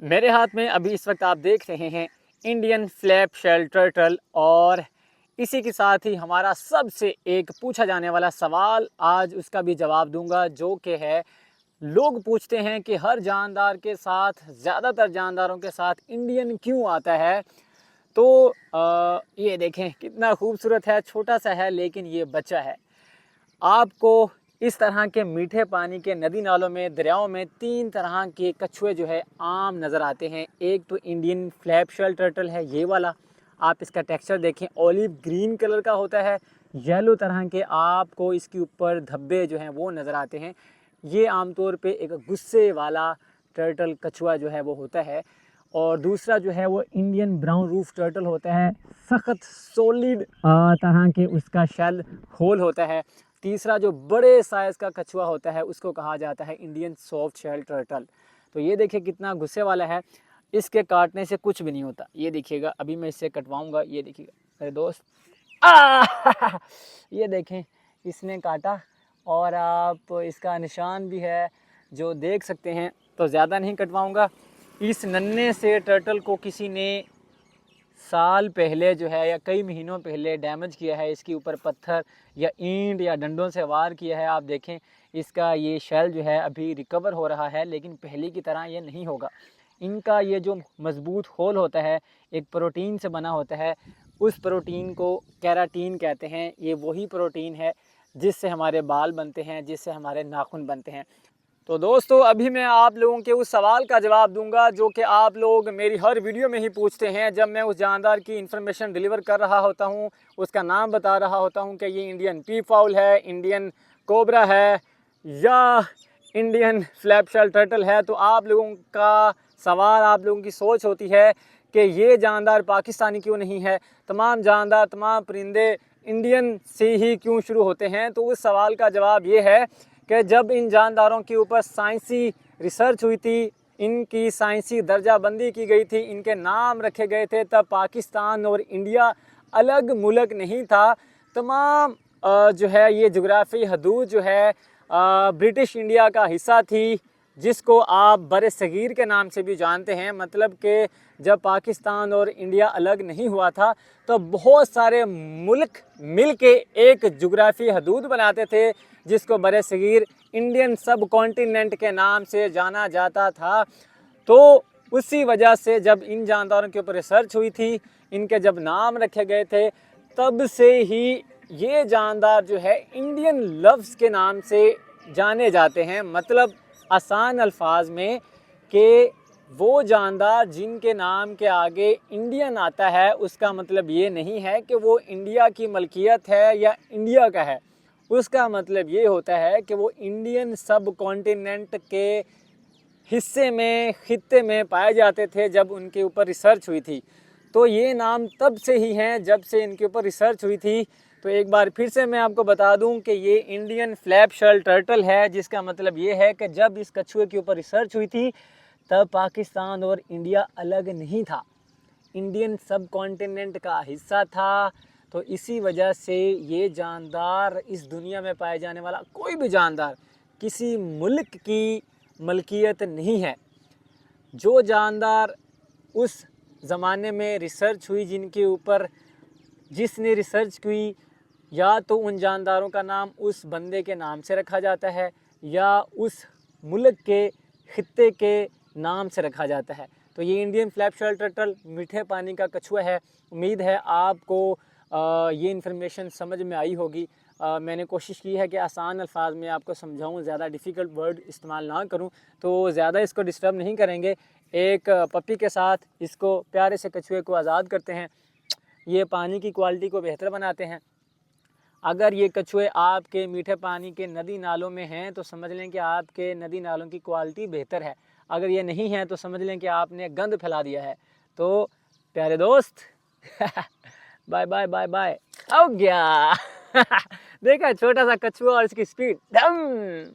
मेरे हाथ में अभी इस वक्त आप देख रहे हैं इंडियन फ्लैप शेल टर्टल। और इसी के साथ ही हमारा सबसे एक पूछा जाने वाला सवाल, आज उसका भी जवाब दूंगा, जो कि है लोग पूछते हैं कि हर जानदार के साथ, ज़्यादातर जानदारों के साथ इंडियन क्यों आता है। तो ये देखें कितना खूबसूरत है, छोटा सा है लेकिन ये बच्चा है। आपको इस तरह के मीठे पानी के नदी नालों में, दरियाओं में 3 तरह के कछुए जो है आम नज़र आते हैं। एक तो इंडियन फ्लैप शेल टर्टल है, ये वाला। आप इसका टेक्सचर देखें, ऑलिव ग्रीन कलर का होता है। येलो तरह के आपको इसके ऊपर धब्बे जो हैं वो नज़र आते हैं। ये आमतौर पे एक गुस्से वाला टर्टल कछुआ जो है वो होता है। और दूसरा जो है वो इंडियन ब्राउन रूफ टर्टल होता है, सख्त सॉलिड तरह के उसका शेल होल होता है। तीसरा जो बड़े साइज़ का कछुआ होता है उसको कहा जाता है इंडियन सॉफ्ट शेल टर्टल। तो ये देखिए कितना गुस्से वाला है, इसके काटने से कुछ भी नहीं होता। ये देखिएगा, अभी मैं इससे कटवाऊंगा, ये देखिएगा मेरे दोस्त। ये देखें इसने काटा और आप इसका निशान भी है जो देख सकते हैं। तो ज़्यादा नहीं कटवाऊंगा। इस नन्हे से टर्टल को किसी ने साल पहले जो है या कई महीनों पहले डैमेज किया है, इसके ऊपर पत्थर या ईंट या डंडों से वार किया है। आप देखें इसका ये शेल जो है अभी रिकवर हो रहा है, लेकिन पहले की तरह ये नहीं होगा। इनका ये जो मज़बूत होल होता है एक प्रोटीन से बना होता है, उस प्रोटीन को केराटीन कहते हैं। ये वही प्रोटीन है जिससे हमारे बाल बनते हैं, जिससे हमारे नाखून बनते हैं। तो दोस्तों, अभी मैं आप लोगों के उस सवाल का जवाब दूंगा जो कि आप लोग मेरी हर वीडियो में ही पूछते हैं। जब मैं उस जानदार की इन्फॉर्मेशन डिलीवर कर रहा होता हूं, उसका नाम बता रहा होता हूं कि ये इंडियन पी फाउल है, इंडियन कोबरा है या इंडियन फ्लैप शेल टर्टल है, तो आप लोगों का सवाल, आप लोगों की सोच होती है कि ये जानदार पाकिस्तानी क्यों नहीं है, तमाम जानदार, तमाम परिंदे इंडियन से ही क्यों शुरू होते हैं। तो उस सवाल का जवाब ये है कि जब इन जानदारों के ऊपर साइंसी रिसर्च हुई थी, इनकी साइंसी दर्जाबंदी की गई थी, इनके नाम रखे गए थे, तब पाकिस्तान और इंडिया अलग मुल्क नहीं था। तमाम जो है ये जोग्राफी हदूद जो है ब्रिटिश इंडिया का हिस्सा थी, जिसको आप बर सगीर के नाम से भी जानते हैं। मतलब कि जब पाकिस्तान और इंडिया अलग नहीं हुआ था तो बहुत सारे मुल्क मिल के एक जोग्राफी हदूद बनाते थे, जिसको बर सगीर इंडियन सब कॉन्टिनेंट के नाम से जाना जाता था। तो उसी वजह से जब इन जानदारों के ऊपर रिसर्च हुई थी, इनके जब नाम रखे गए थे, तब से ही ये जानदार जो है इंडियन लव्स के नाम से जाने जाते हैं। मतलब आसान अल्फाज में कि वो जानदार जिनके नाम के आगे इंडियन आता है, उसका मतलब ये नहीं है कि वो इंडिया की मलकियत है या इंडिया का है। उसका मतलब ये होता है कि वो इंडियन सब कॉन्टिनेंट के हिस्से में, खित्ते में पाए जाते थे जब उनके ऊपर रिसर्च हुई थी। तो ये नाम तब से ही हैं जब से इनके ऊपर रिसर्च हुई थी। तो एक बार फिर से मैं आपको बता दूं कि ये इंडियन फ्लैप शेल टर्टल है, जिसका मतलब ये है कि जब इस कछुए के ऊपर रिसर्च हुई थी तब पाकिस्तान और इंडिया अलग नहीं था, इंडियन सब कॉन्टिनेंट का हिस्सा था। तो इसी वजह से ये जानदार, इस दुनिया में पाए जाने वाला कोई भी जानदार किसी मुल्क की मलकियत नहीं है। जो जानदार उस ज़माने में रिसर्च हुई, जिनके ऊपर जिसने रिसर्च की, या तो उन जानदारों का नाम उस बंदे के नाम से रखा जाता है या उस मुल्क के खित्ते के नाम से रखा जाता है। तो ये इंडियन फ्लैप शेल टर्टल मीठे पानी का कछुआ है। उम्मीद है आपको ये इन्फॉर्मेशन समझ में आई होगी। मैंने कोशिश की है कि आसान अल्फाज में आपको समझाऊं, ज़्यादा डिफ़िकल्ट वर्ड इस्तेमाल ना करूं। तो ज़्यादा इसको डिस्टर्ब नहीं करेंगे, एक पप्पी के साथ इसको, प्यारे से कछुए को आज़ाद करते हैं। ये पानी की क्वालिटी को बेहतर बनाते हैं। अगर ये कछुए आपके मीठे पानी के नदी नालों में हैं तो समझ लें कि आपके नदी नालों की क्वालिटी बेहतर है। अगर ये नहीं है तो समझ लें कि आपने गंद फैला दिया है। तो प्यारे दोस्त बाय बाय बाय बाय। हो गया देखा, छोटा सा कछुआ और इसकी स्पीड, धम।